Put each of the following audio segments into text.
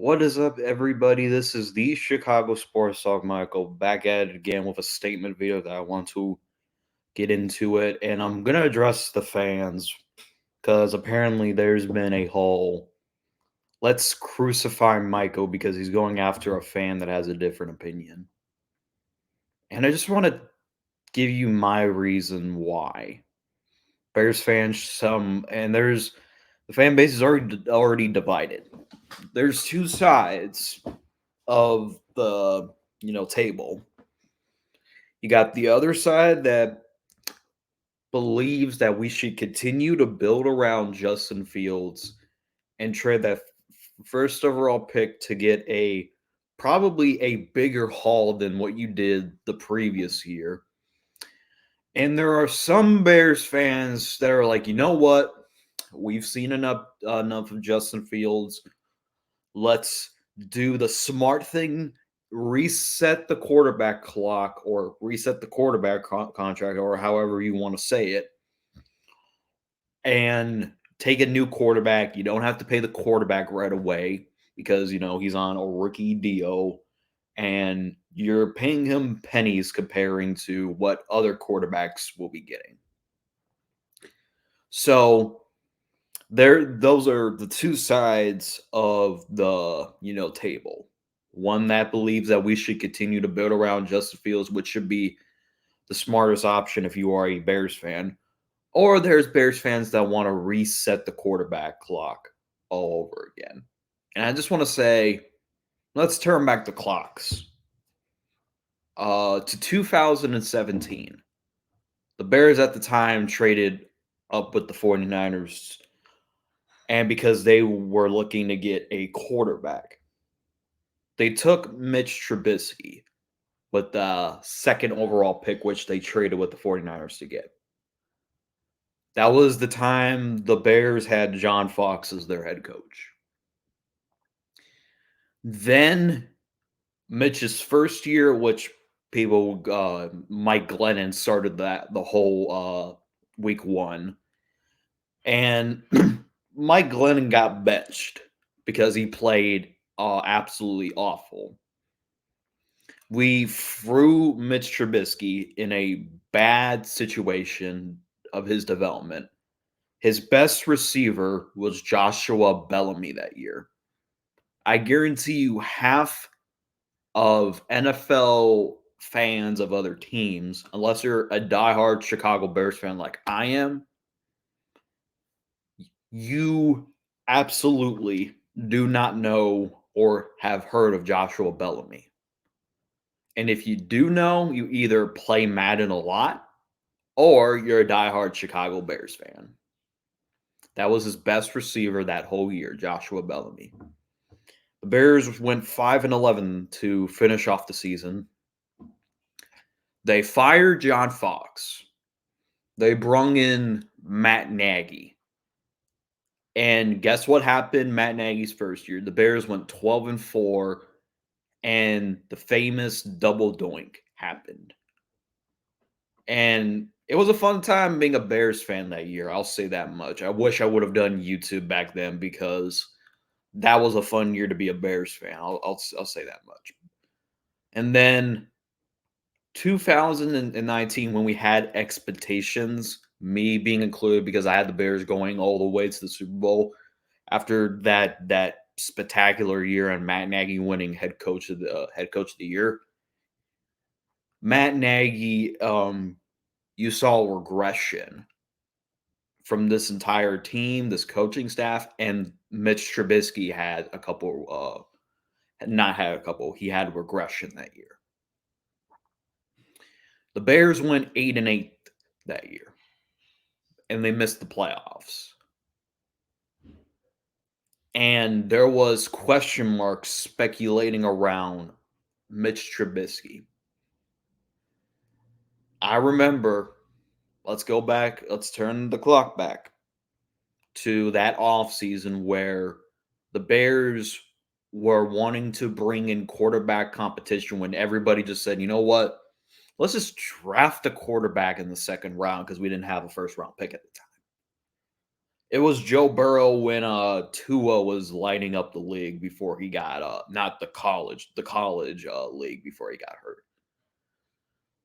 What is up, everybody? This is the Chicago Sports Talk, Michael, back at it again with a statement video that I want to get into it. And I'm going to address the fans because apparently there's been a whole let's crucify Michael because he's going after a fan that has a different opinion. And I just want to give you my reason why. Bears fans, and there's the fan base is already divided. There's two sides of the table. You got the other side that believes that we should continue to build around Justin Fields and trade that first overall pick to get a probably a bigger haul than what you did the previous year. And there are some Bears fans that are like, you know what? We've seen enough of Justin Fields. Let's do the smart thing, reset the quarterback clock or reset the quarterback contract or however you want to say it, and take a new quarterback. You don't have to pay the quarterback right away because, he's on a rookie deal and you're paying him pennies comparing to what other quarterbacks will be getting. So those are the two sides of the table. One that believes that we should continue to build around Justin Fields, which should be the smartest option if you are a Bears fan. Or there's Bears fans that want to reset the quarterback clock all over again. And I just want to say, let's turn back the clocks to 2017. The Bears at the time traded up with the 49ers, and because they were looking to get a quarterback, they took Mitch Trubisky with the second overall pick, which they traded with the 49ers to get. That was the time the Bears had John Fox as their head coach. Then Mitch's first year, which Mike Glennon started the whole week one, and Mike Glennon got benched because he played absolutely awful. We threw Mitch Trubisky in a bad situation of his development. His best receiver was Joshua Bellamy that year. I guarantee you half of NFL fans of other teams, unless you're a diehard Chicago Bears fan like I am, you absolutely do not know or have heard of Joshua Bellamy. And if you do know, you either play Madden a lot or you're a diehard Chicago Bears fan. That was his best receiver that whole year, Joshua Bellamy. The Bears went 5-11 to finish off the season. They fired John Fox. They brung in Matt Nagy. And guess what happened Matt Nagy's first year? The Bears went 12-4, and the famous double doink happened. And it was a fun time being a Bears fan that year. I'll say that much. I wish I would have done YouTube back then because that was a fun year to be a Bears fan. I'll say that much. And then 2019, when we had expectations, me being included because I had the Bears going all the way to the Super Bowl after that spectacular year and Matt Nagy winning head coach of the year. Matt Nagy, you saw regression from this entire team, this coaching staff, and Mitch Trubisky had a couple. Not had a couple. He had regression that year. The Bears went 8-8 that year, and they missed the playoffs. And there was question marks speculating around Mitch Trubisky. I remember, let's go back, let's turn the clock back to that offseason where the Bears were wanting to bring in quarterback competition when everybody just said, you know what, let's just draft a quarterback in the second round because we didn't have a first round pick at the time. It was Joe Burrow when Tua was lighting up the league before he got not the college league before he got hurt.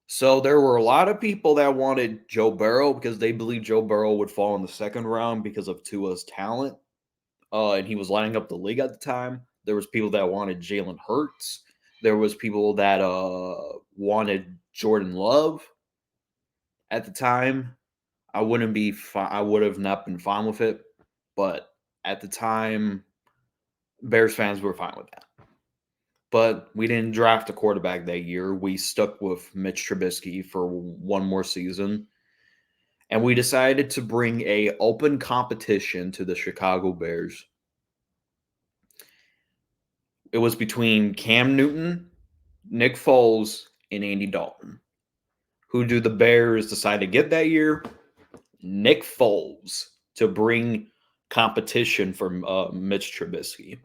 So there were a lot of people that wanted Joe Burrow because they believed Joe Burrow would fall in the second round because of Tua's talent. And he was lining up the league at the time. There was people that wanted Jalen Hurts. There was people that wanted Jordan Love at the time. I wouldn't be I would have not been fine with it, but at the time, Bears fans were fine with that. But we didn't draft a quarterback that year. We stuck with Mitch Trubisky for one more season. And we decided to bring a open competition to the Chicago Bears. It was between Cam Newton, Nick Foles, and Andy Dalton. Who do the Bears decide to get that year? Nick Foles to bring competition for Mitch Trubisky.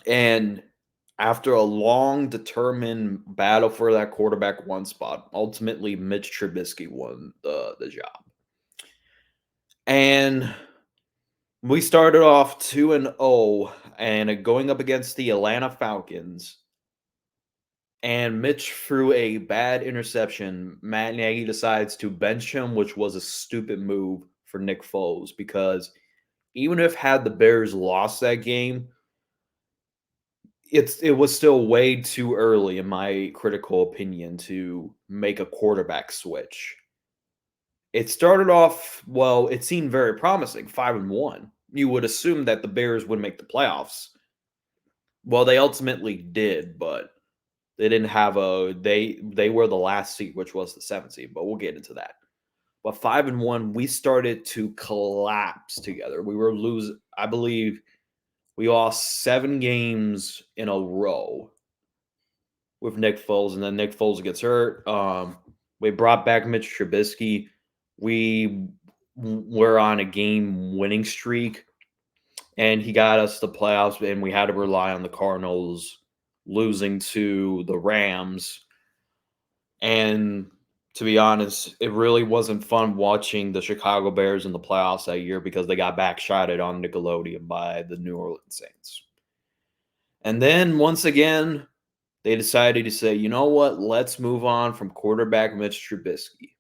And after a long, determined battle for that quarterback one spot, ultimately Mitch Trubisky won the job. And we started off 2-0 and going up against the Atlanta Falcons. And Mitch threw a bad interception. Matt Nagy decides to bench him, which was a stupid move for Nick Foles because even if had the Bears lost that game, it was still way too early, in my critical opinion, to make a quarterback switch. It started off well. It seemed very promising, 5-1. You would assume that the Bears would make the playoffs. Well, they ultimately did, but they didn't have a they were the last seed, which was the 7th seed, but we'll get into that. But 5-1, we started to collapse together. We were losing, I believe we lost 7 games in a row with Nick Foles, and then Nick Foles gets hurt. We brought back Mitch Trubisky. We were on a game winning streak, and he got us the playoffs, and we had to rely on the Cardinals losing to the Rams. And to be honest, it really wasn't fun watching the Chicago Bears in the playoffs that year because they got backshotted on Nickelodeon by the New Orleans Saints. And then once again, they decided to say, you know what, let's move on from quarterback Mitch Trubisky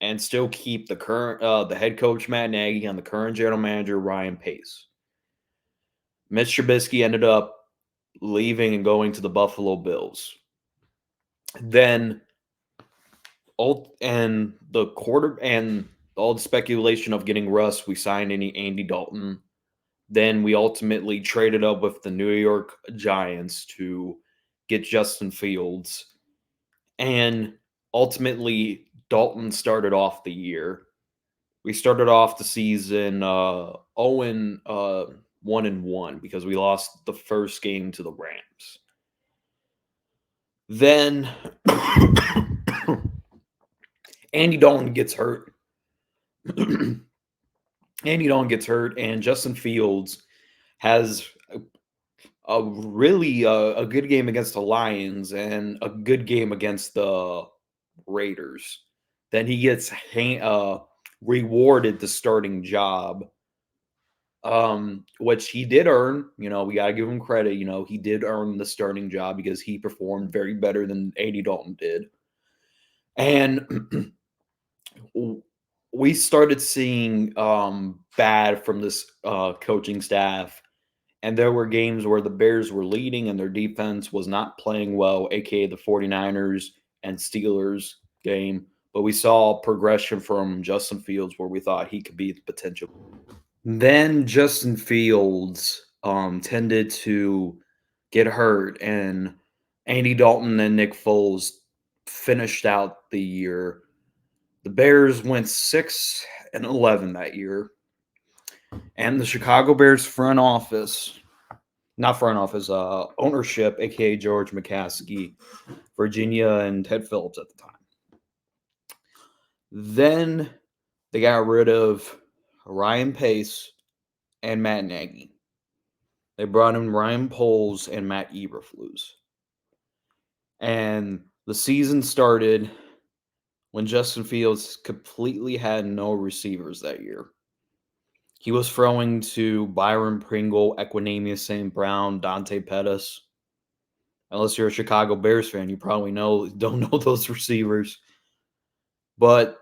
and still keep the current the head coach Matt Nagy and the current general manager Ryan Pace. Mitch Trubisky ended up leaving and going to the Buffalo Bills. Then all the speculation of getting Russ, we signed Andy Dalton. Then we ultimately traded up with the New York Giants to get Justin Fields. And ultimately, Dalton started off the year. We started off the season 1-1 because we lost the first game to the Rams. Then Andy Dalton gets hurt. Andy Dalton gets hurt, and Justin Fields has a really a good game against the Lions and a good game against the Raiders. Then he gets rewarded the starting job, which he did earn. You know, we got to give him credit. You know, he did earn the starting job because he performed very better than Andy Dalton did. And we started seeing bad from this coaching staff. And there were games where the Bears were leading and their defense was not playing well, aka the 49ers and Steelers game. But we saw progression from Justin Fields where we thought he could be the potential. Then Justin Fields tended to get hurt, and Andy Dalton and Nick Foles finished out the year. The Bears went 6-11 that year. And the Chicago Bears ownership, aka George McCaskey, Virginia, and Ted Phillips at the time. Then they got rid of Ryan Pace and Matt Nagy. They brought in Ryan Poles and Matt Eberflus. And the season started when Justin Fields completely had no receivers that year. He was throwing to Byron Pringle, Equanimeous St. Brown, Dante Pettis. Unless you're a Chicago Bears fan, you probably don't know those receivers. But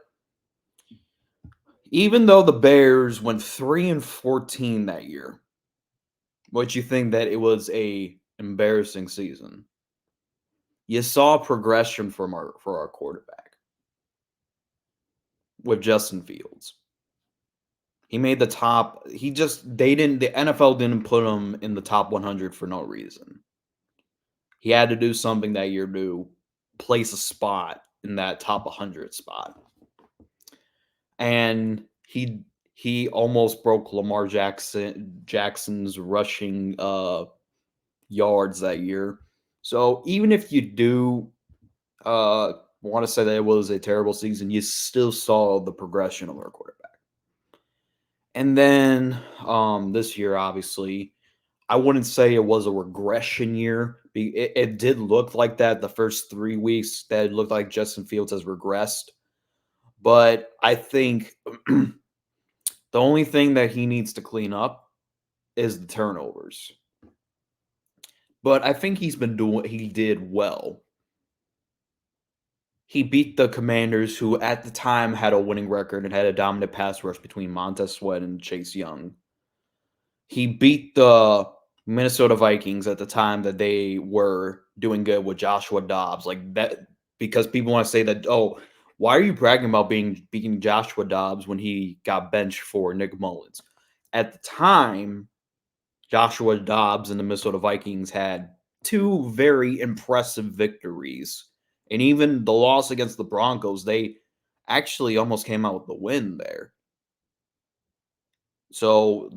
even though the Bears went 3-14 that year, what you think that it was a embarrassing season? You saw progression for our quarterback with Justin Fields. He made the top. The NFL didn't put him in the top 100 for no reason. He had to do something that year to place a spot in that top 100 spot. And he almost broke Lamar Jackson's rushing yards that year. So even if you do want to say that it was a terrible season, you still saw the progression of our quarterback. And then this year, obviously, I wouldn't say it was a regression year. It did look like that the first 3 weeks, that it looked like Justin Fields has regressed. But I think the only thing that he needs to clean up is the turnovers. But I think he did well. He beat the Commanders, who at the time had a winning record and had a dominant pass rush between Montez Sweat and Chase Young. He beat the Minnesota Vikings at the time that they were doing good with Joshua Dobbs. Like that, because people want to say that, oh, why are you bragging about beating Joshua Dobbs when he got benched for Nick Mullins? At the time, Joshua Dobbs and the Minnesota Vikings had two very impressive victories. And even the loss against the Broncos, they actually almost came out with the win there. So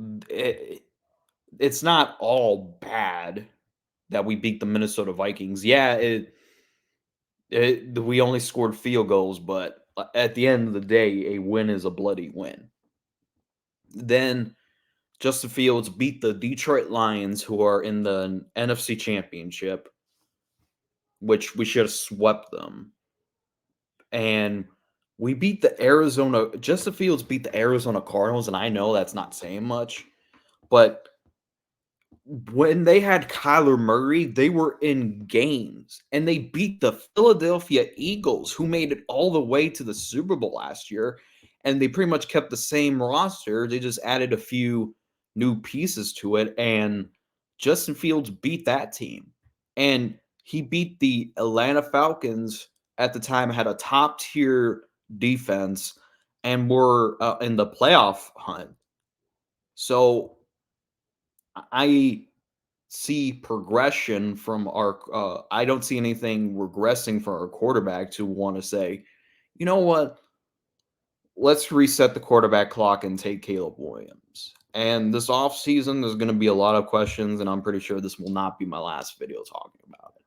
it's not all bad that we beat the Minnesota Vikings. Yeah, we only scored field goals, but at the end of the day, a win is a bloody win. Then Justin Fields beat the Detroit Lions, who are in the NFC Championship, which we should have swept them. And we beat the Justin Fields beat the Arizona Cardinals, and I know that's not saying much, but when they had Kyler Murray, they were in games and they beat the Philadelphia Eagles, who made it all the way to the Super Bowl last year. And they pretty much kept the same roster. They just added a few new pieces to it. And Justin Fields beat that team. And he beat the Atlanta Falcons at the time, had a top tier defense, and were in the playoff hunt. So I see progression from our I don't see anything regressing for our quarterback to want to say, you know what, let's reset the quarterback clock and take Caleb Williams. And this offseason, there's going to be a lot of questions, and I'm pretty sure this will not be my last video talking about it.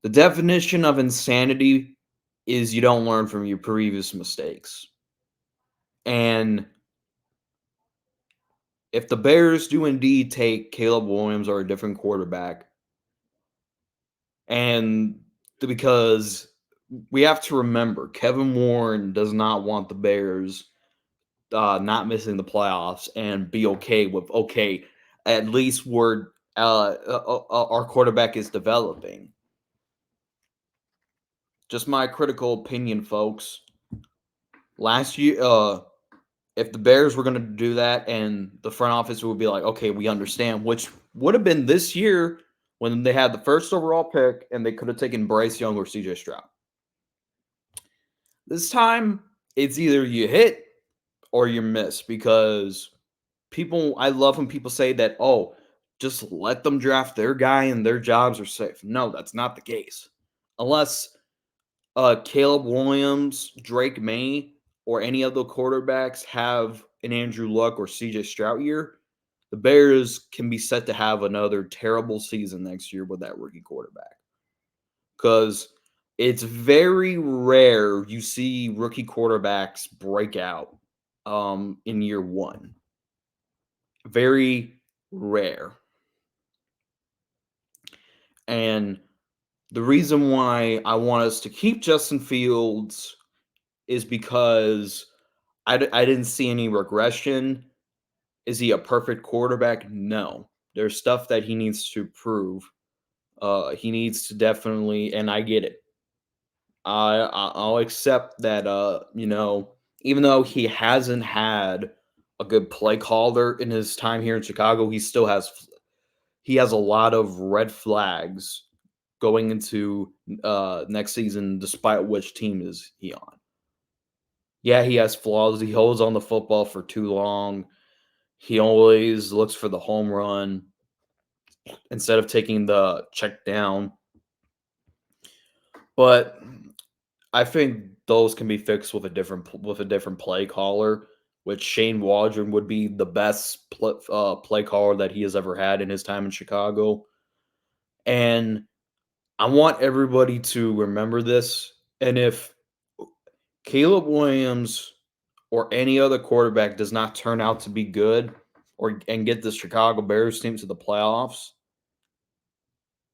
The definition of insanity is you don't learn from your previous mistakes. And if the Bears do indeed take Caleb Williams or a different quarterback, and because we have to remember, Kevin Warren does not want the Bears not missing the playoffs and be okay with, okay, at least our quarterback is developing. Just my critical opinion, folks. Last year, if the Bears were going to do that and the front office would be like, okay, we understand, which would have been this year when they had the first overall pick and they could have taken Bryce Young or CJ Stroud. This time, it's either you hit or you miss, because I love when people say that, oh, just let them draft their guy and their jobs are safe. No, that's not the case. Unless Caleb Williams, Drake May, or any of the quarterbacks have an Andrew Luck or CJ Stroud year, the Bears can be set to have another terrible season next year with that rookie quarterback. Because it's very rare you see rookie quarterbacks break out in year one. Very rare. And The reason why I want us to keep Justin Fields is because I didn't see any regression. Is he a perfect quarterback? No. There's stuff that he needs to prove. He needs to definitely, and I get it. I'll accept that. Even though he hasn't had a good play caller in his time here in Chicago, he has a lot of red flags going into next season, despite which team is he on. Yeah, he has flaws. He holds on the football for too long. He always looks for the home run instead of taking the check down. But I think those can be fixed with a different play caller, which Shane Waldron would be the best play caller that he has ever had in his time in Chicago. And I want everybody to remember this. And if Caleb Williams or any other quarterback does not turn out to be good and get the Chicago Bears team to the playoffs,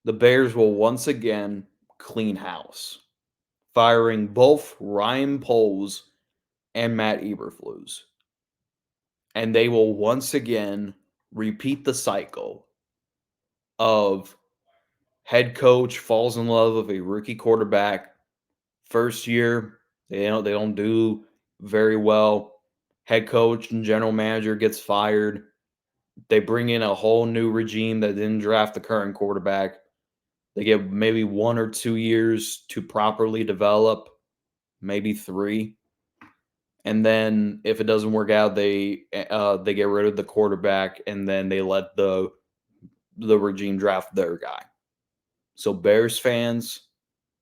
the Bears will once again clean house, firing both Ryan Poles and Matt Eberflus. And they will once again repeat the cycle of head coach falls in love with a rookie quarterback. First year, they don't do very well. Head coach and general manager gets fired. They bring in a whole new regime that didn't draft the current quarterback. They get maybe 1 or 2 years to properly develop, maybe 3. And then if it doesn't work out, they get rid of the quarterback and then they let the regime draft their guy. So Bears fans,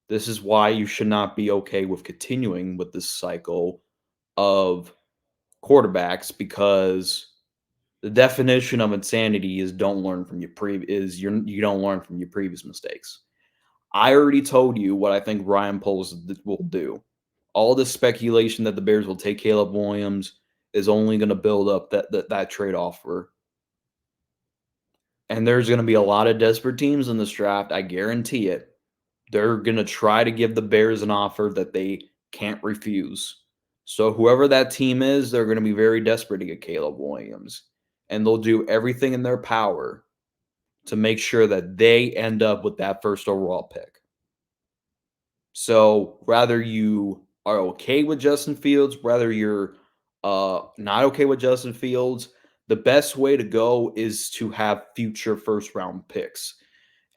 this is why you should not be okay with continuing with this cycle of quarterbacks, because the definition of insanity is you don't learn from your previous mistakes. I already told you what I think Ryan Poles will do. All the speculation that the Bears will take Caleb Williams is only going to build up that trade offer. And there's going to be a lot of desperate teams in this draft. I guarantee it. They're going to try to give the Bears an offer that they can't refuse. So whoever that team is, they're going to be very desperate to get Caleb Williams. And they'll do everything in their power to make sure that they end up with that first overall pick. So whether you are okay with Justin Fields, whether you're not okay with Justin Fields, the best way to go is to have future first round picks.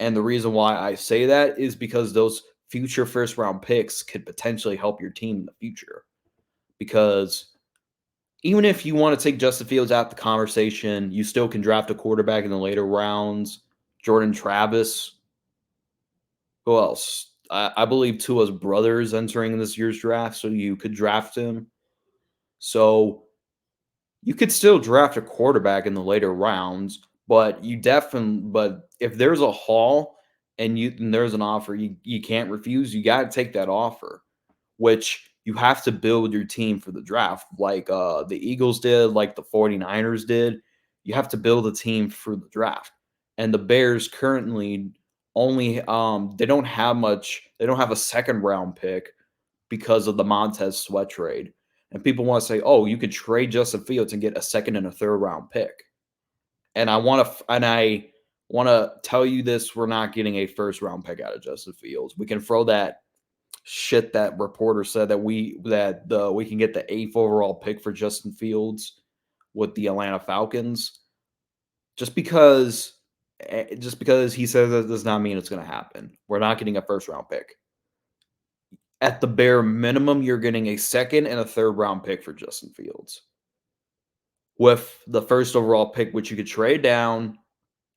And the reason why I say that is because those future first round picks could potentially help your team in the future. Because even if you want to take Justin Fields out the conversation, you still can draft a quarterback in the later rounds. Jordan Travis. Who else? I believe Tua's brother is entering this year's draft, so you could draft him. So you could still draft a quarterback in the later rounds, but if there's a haul and there's an offer you can't refuse, you got to take that offer, which you have to build your team for the draft like the Eagles did, like the 49ers did. You have to build a team for the draft. And the Bears currently only they don't have a second round pick because of the Montez Sweat trade. And people want to say, "Oh, you could trade Justin Fields and get a second and a third round pick." And I want to tell you this: we're not getting a first round pick out of Justin Fields. We can throw that shit that reporter said we can get the 8th overall pick for Justin Fields with the Atlanta Falcons. Just because he says that does not mean it's going to happen. We're not getting a first round pick. At the bare minimum, you're getting a second and a third round pick for Justin Fields. With the first overall pick, which you could trade down,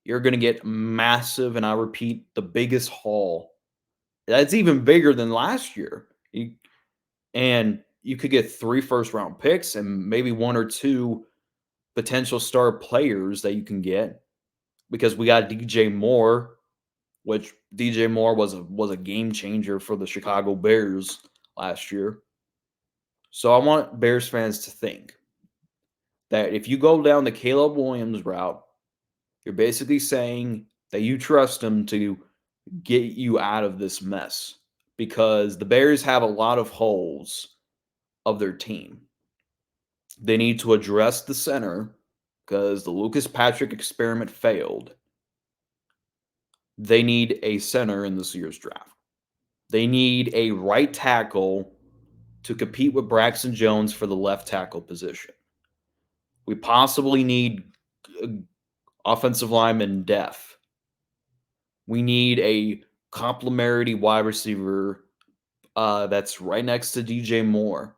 you're going to get massive, and I repeat, the biggest haul. That's even bigger than last year. And you could get 3 first round picks and maybe 1 or 2 potential star players that you can get, because we got DJ Moore, which DJ Moore was a game changer for the Chicago Bears last year. So I want Bears fans to think that if you go down the Caleb Williams route, you're basically saying that you trust him to get you out of this mess because the Bears have a lot of holes of their team. They need to address the center because the Lucas Patrick experiment failed. They need a center in this year's draft. They need a right tackle to compete with Braxton Jones for the left tackle position. We possibly need offensive lineman depth. We need a complementary wide receiver that's right next to DJ Moore.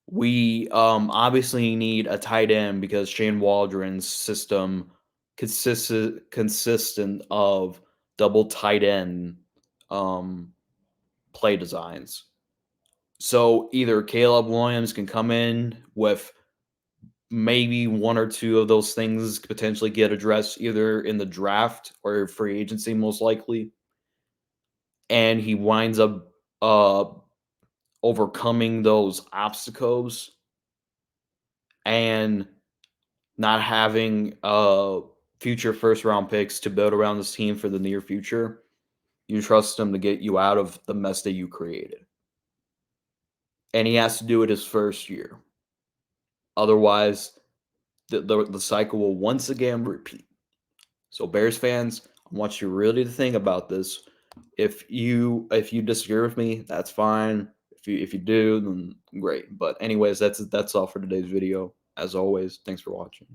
We obviously need a tight end because Shane Waldron's system consistent of double tight end play designs. So either Caleb Williams can come in with maybe one or two of those things potentially get addressed either in the draft or free agency, most likely. And he winds up overcoming those obstacles and not having future first round picks to build around this team for the near future. You trust him to get you out of the mess that you created. And he has to do it his first year. Otherwise, the cycle will once again repeat. So Bears fans, I want you really to think about this. If you disagree with me, that's fine. If you do, then great. But anyways, that's all for today's video. As always, thanks for watching.